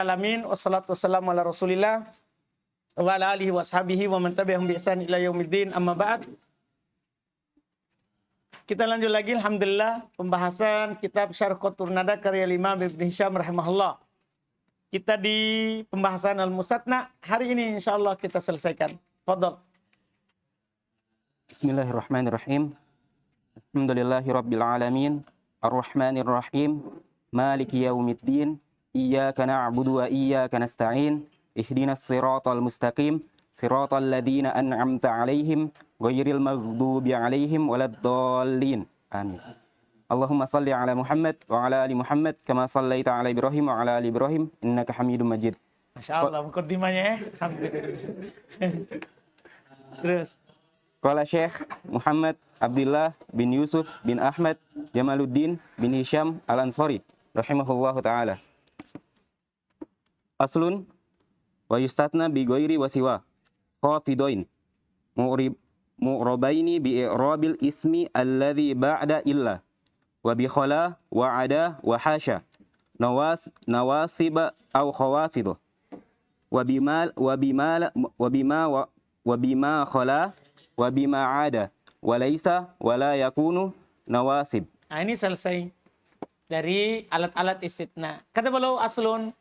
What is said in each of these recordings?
Alamin wassalatu wassalamu ala Rasulillah wa ala alihi washabihi wa man tabi'ahum bi ihsan ila yaumiddin, amma ba'd. Kita lanjut lagi alhamdulillah pembahasan kitab Syarh Qatrun Nada karya Imam Ibn Hisham rahimahullah. Kita di pembahasan Al-Mustatna. Hari ini insyaallah kita selesaikan. Fadhal. Bismillahirrahmanirrahim. Alhamdulillahirabbil alamin. Arrahmanir rahim. Maliki yaumiddin. Iyyaka na'budu wa iyyaka nasta'in. Ihdinas siratal mustaqim. Siratal ladzina an'amta 'alaihim ghairil maghdubi 'alaihim waladdallin. Amin. Allahumma salli ala Muhammad wa ala ali Muhammad kama sallaita ala Ibrahim wa ala ali Ibrahim innaka Hamidum Majid. Masyaallah mukaddimahnya ya. Alhamdulillah. Terus Qala Syekh Muhammad Abdullah bin Yusuf bin Ahmad Jamaluddin bin Hisham Al-Ansari rahimahullahu taala. Aslun wa yustatna bi ghairi wa siwa khafidain mu'rabaini bi i'rabil ismi alladhi ba'da illa wa bi khala wa ada wa hasha nawasib aw khawafid wa bima khala wa bima ada wa laysa wa la yakunu nawasib. nah, ini selesai dari alat-alat istitna. Kata beliau aslun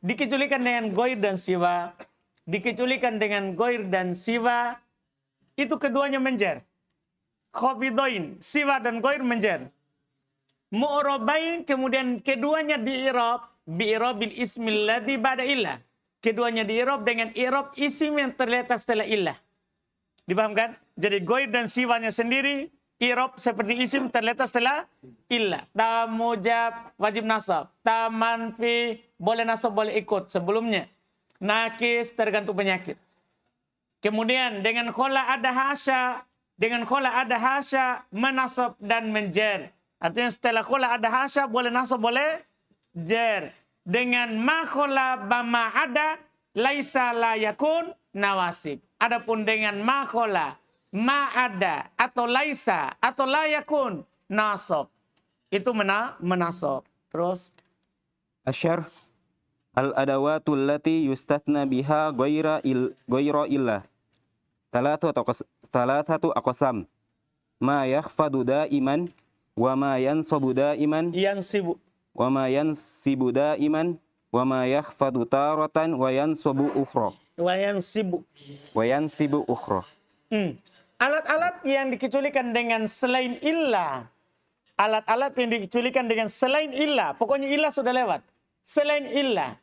dikecualikan dengan goir dan siwa, dikecualikan dengan goir dan siwa, itu keduanya menjer. Khofidoin, siwa dan goir menjer. Mu'robain, kemudian keduanya di-i'rab, bi-i'rabil ismil ladzi ba'da illah. Keduanya di-i'rab dengan i'rab isim yang terletak setelah illah. Dipahamkan? Jadi goir dan siwanya sendiri, i'rab seperti isim terletak setelah illah. Ta mujab wajib nasab, ta manfi boleh nasab boleh ikut sebelumnya. Nakis tergantung penyakit. Kemudian dengan khola ada hasya, dengan khola ada hasya menasab dan menjer. Artinya setelah khola ada hasya boleh nasab boleh jer. Dengan ma khola bama ada laisa la yakun nawasib. Adapun dengan ma khola ma ada atau laisa atau la yakun nasab, itu menasab. Terus Asyarh al-adawatul lati yustatna biha ghaira illah. Thalathatu aqsam. Ma yakhfadu daiman wa ma yansabu daiman yansibu wa ma yansibu daiman wa ma yakhfadu taratan wa yansabu ukhra. Wa yansibu ukhra. Alat-alat yang dikecualikan dengan selain illah. Alat-alat yang dikecualikan dengan selain illah. Pokoknya illah sudah lewat. Selain illah.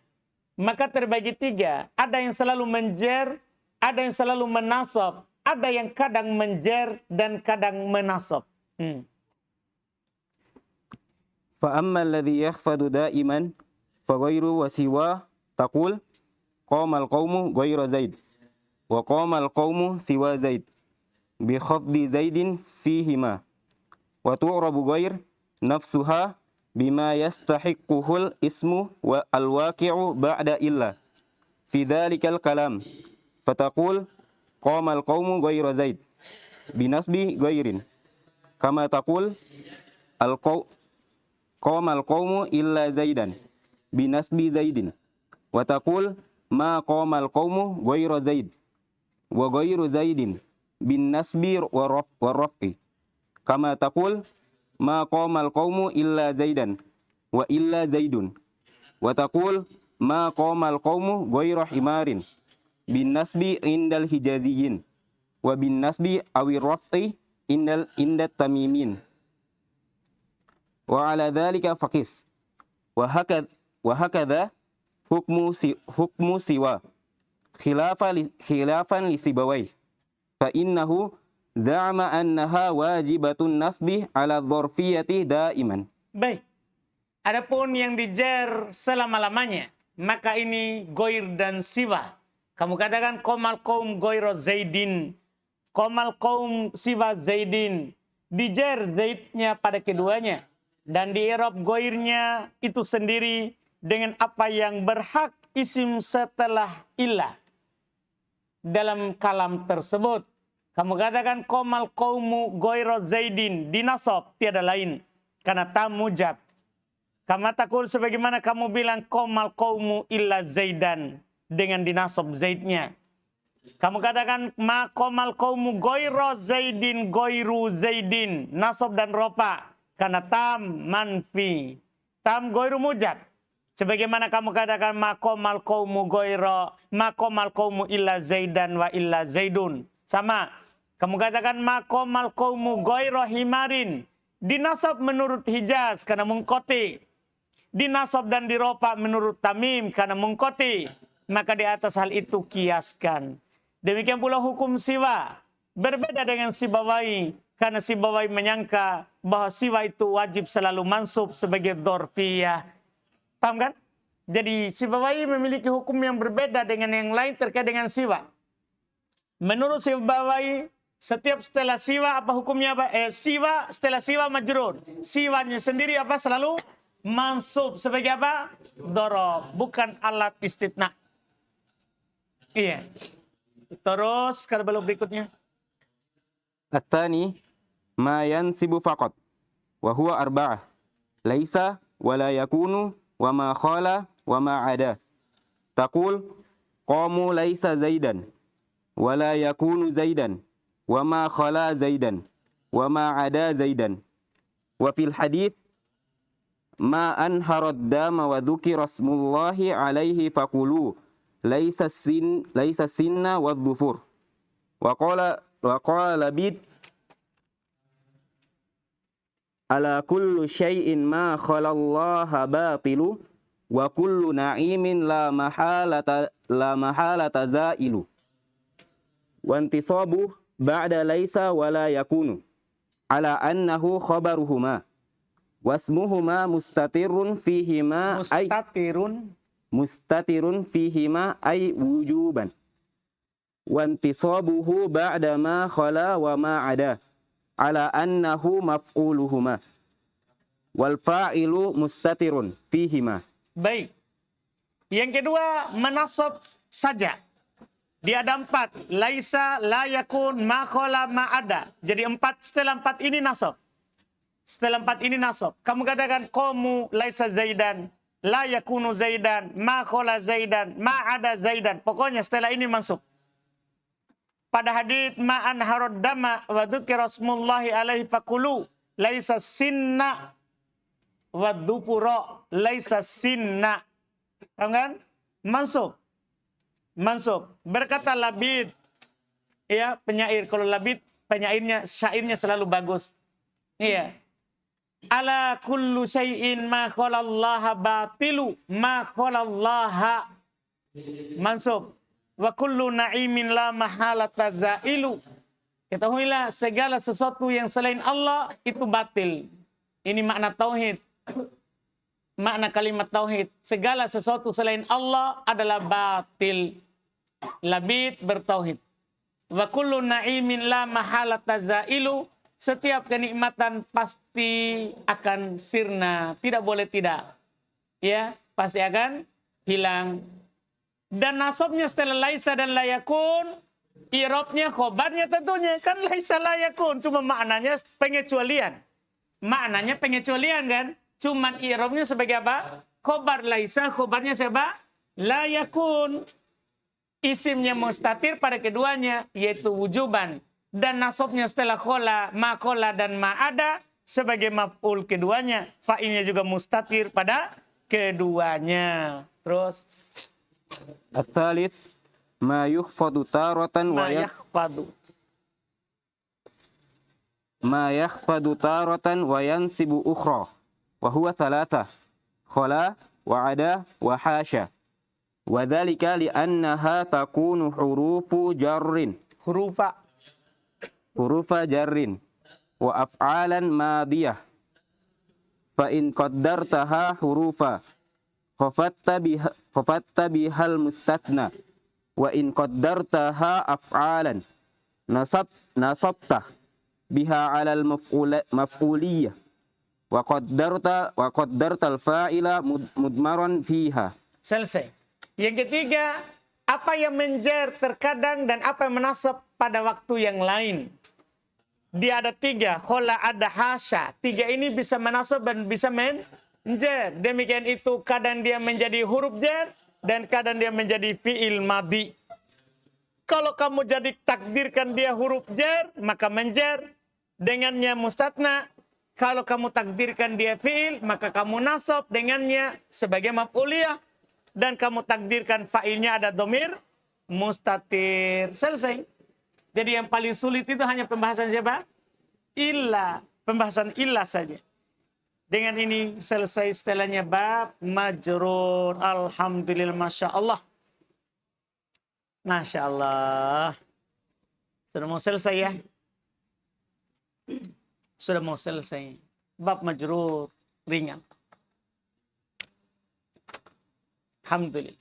Maka terbagi tiga. Ada yang selalu menjer, ada yang selalu menasab, ada yang kadang menjer dan kadang menasab. Fa amma alladhi yakhfadu daiman fa ghairu wa siwa taqul qama al-qaumu ghairu Zaid wa qama al-qaumu siwa Zaid bi khafdi Zaidin fihima wa tu'rabu ghair nafsuha bima yastahiquhul ismu wa al-waqi'u ba'da illa fi dhalikal kalam fataqul qama al-qaumu ghairu Zaid binasbi ghairin kama taqul qama al-qaumu illa Zaidan binasbi Zaidin wa taqul ma qama al-qaumu ghairu Zaid wa ghairu Zaidin binasbi wa raf'i kama taqul ma qama al-qaumu illa Zaidan wa illa Zaidun wa taqul ma qama al-qaumu ghairu himarin binasbi indal hijaziyin wa binasbi awir raf'i indat tamimin wa ala dhalika faqis wa hakadha hukmu siwa khilafan li sibawai fa innahu za'ama annaha wajibatun nasbi ala dzarfiyati daiman. Baik. Adapun yang dijer selama-lamanya, maka ini goir dan siwa. Kamu katakan qomal qaum ghairu Zaidin, qomal qaum siwa Zaidin. Dijer Zaidnya pada keduanya dan di i'rab goirnya itu sendiri dengan apa yang berhak isim setelah illah dalam kalam tersebut. Kamu katakan qomal qaumu ghairu Zaidin, dinasab tiada lain karena ta mujab. Kama takul sebagaimana kamu bilang qomal qaumu illa Zaidan dengan dinasab Zaidnya. Kamu katakan ma qomal qaumu goiro Zaidin goiru Zaidin, nasab dan ropa karena tam manfi. Tam goiru mujab. Sebagaimana kamu katakan ma qomal qaumu goiro, ma qomal qaumu illa Zaidan wa illa Zaidun. Sama. Kamu katakan ma qomal qaumu goiro himarin. Dinasab menurut Hijaz karena mengkoti. Dinasab dan diropa menurut Tamim karena mengkoti. Maka di atas hal itu kiaskan. Demikian pula hukum siwa. Berbeda dengan sibawai. Karena sibawai menyangka bahwa siwa itu wajib selalu mansub sebagai dzarfiyah. Paham kan? Jadi sibawai memiliki hukum yang berbeda dengan yang lain terkait dengan siwa. Menurut sibawai, setiap setelah siwa apa hukumnya apa? Siwa setelah siwa majrur. Siwanya sendiri apa? Selalu mansub sebagai apa? Dzaraf, bukan alat istitna. Iya. Terus kata beliau berikutnya. At-tani ma yansibu faqat wa huwa arba'ah. Laisa wa la yakunu wa ma khala wa ma ada. Taqul qamu laisa Zaidan wa la yakunu Zaidan wa ma khala Zaidan wa ma ada Zaidan. Wa fil hadits ma anharad dama wa dzukira rasmullahi alaihi faqulu laisa sinna wa dhufur. Wa qala Labid ala kullu syai'in ma khalallaha batilu wa kullu na'imin la mahalata zailu. Wa intisabu ba'da laisa wa la yakunu ala annahu khabaruhuma wasmuhuma mustatirun fihima mustatirun fihima ay wujuban. Wa intisabuhu ba'da ma khala wa ma ada ala annahu maf'uluhuma wal fa'ilu mustatirun fihima. Baik. Yang kedua menasab saja. Dia ada 4. Laisa, la yakun, ma khala, ma ada. Jadi 4 setelah 4 ini nasab. Setelah 4 ini nasab. Kamu katakan qamu laisa Zaidan. La yakunu Zaidan, ma khala Zaidan, ma ada Zaidan. Pokoknya setelah ini masuk. Pada hadits ma'an harad dama wa dzukira rasmullahi alaihi faqulu laisa sinna wa dzupura laisa sinna. Kan? Masuk. Mansub. Berkata Labid, ya penyair. Kalau Labid penyairnya, syairnya selalu bagus. Iya. Ala kullu syai'in ma khalallaha batilu ma khalallaha mansub. Wa kullu na'imin la mahalata zailu. Ketahuilah segala sesuatu yang selain Allah itu batil. Ini makna tauhid. Makna kalimat tauhid. Segala sesuatu selain Allah adalah batil. Labid bertauhid. Wa kullu na'imin la mahalata zailu. Setiap kenikmatan pasti akan sirna, tidak boleh tidak. Ya, pasti akan hilang. Dan nasabnya setelah laisa dan layakun, i'rabnya khobarnya tentunya kan laisa layakun, cuma maknanya pengecualian. Maknanya pengecualian kan? Cuman i'rabnya sebagai apa? Khobar laisa, khobarnya siapa? Layakun. Isimnya mustatir pada keduanya yaitu wujuban. Dan nasabnya setelah khola, ma khola dan ma ada sebagai maf'ul keduanya. Fa'ilnya juga mustatir pada keduanya. Terus At-thalith ma yukhfadu taratan wa yakhfadu taratan wa yansibu ukhra wa huwa thalatha khala wa ada wa hasha wa dhalika li annaha takunu hurufa jarrin wa af'alan madiyah fa in qaddartaha hurufa khafatta bihal mustatna wa in qaddartaha af'alan nasabta biha 'ala al maf'uliyah wa qaddarta al fa'ila mudmaran fiha. Selesai. Yang ketiga, apa yang menjer terkadang dan apa yang menasab pada waktu yang lain. Dia ada 3, khola, ada, hasya. 3 ini bisa menasab dan bisa Jer. Demikian itu kadang dia menjadi huruf jer dan kadang dia menjadi fi'il madhi. Kalau kamu jadi takdirkan dia huruf jer, maka menjer. Dengannya mustatna. Kalau kamu takdirkan dia fi'il, maka kamu nasab dengannya sebagai maf'uliyah. Dan kamu takdirkan fa'ilnya ada domir mustatir. Selesai. Jadi yang paling sulit itu hanya pembahasan siapa? Illa. Pembahasan illa saja. Dengan ini selesai setelahnya bab majrur. Alhamdulillah, Masya Allah. Masya Allah. Sudah mau selesai ya? Sudah mau selesai. Bab majrur ringan. Alhamdulillah.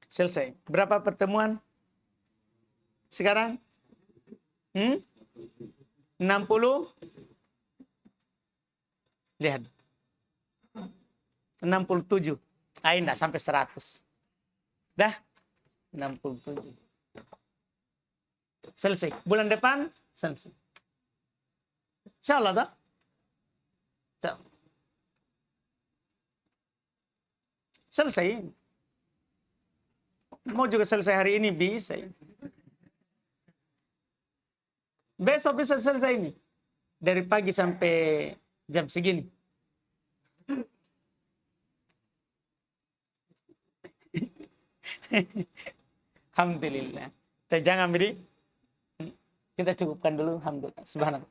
Selesai. Berapa pertemuan? Sekarang? 60? Lihat. 67. Enggak sampai 100. Dah? 67. Selesai. Bulan depan selesai. Insyaallah dah. Selesai. Mau juga selesai hari ini bisa. Besok bisa selesai ini. Dari pagi sampai jam segini. Alhamdulillah. Kita jangan beri. Kita cukupkan dulu. Alhamdulillah. Subhanallah.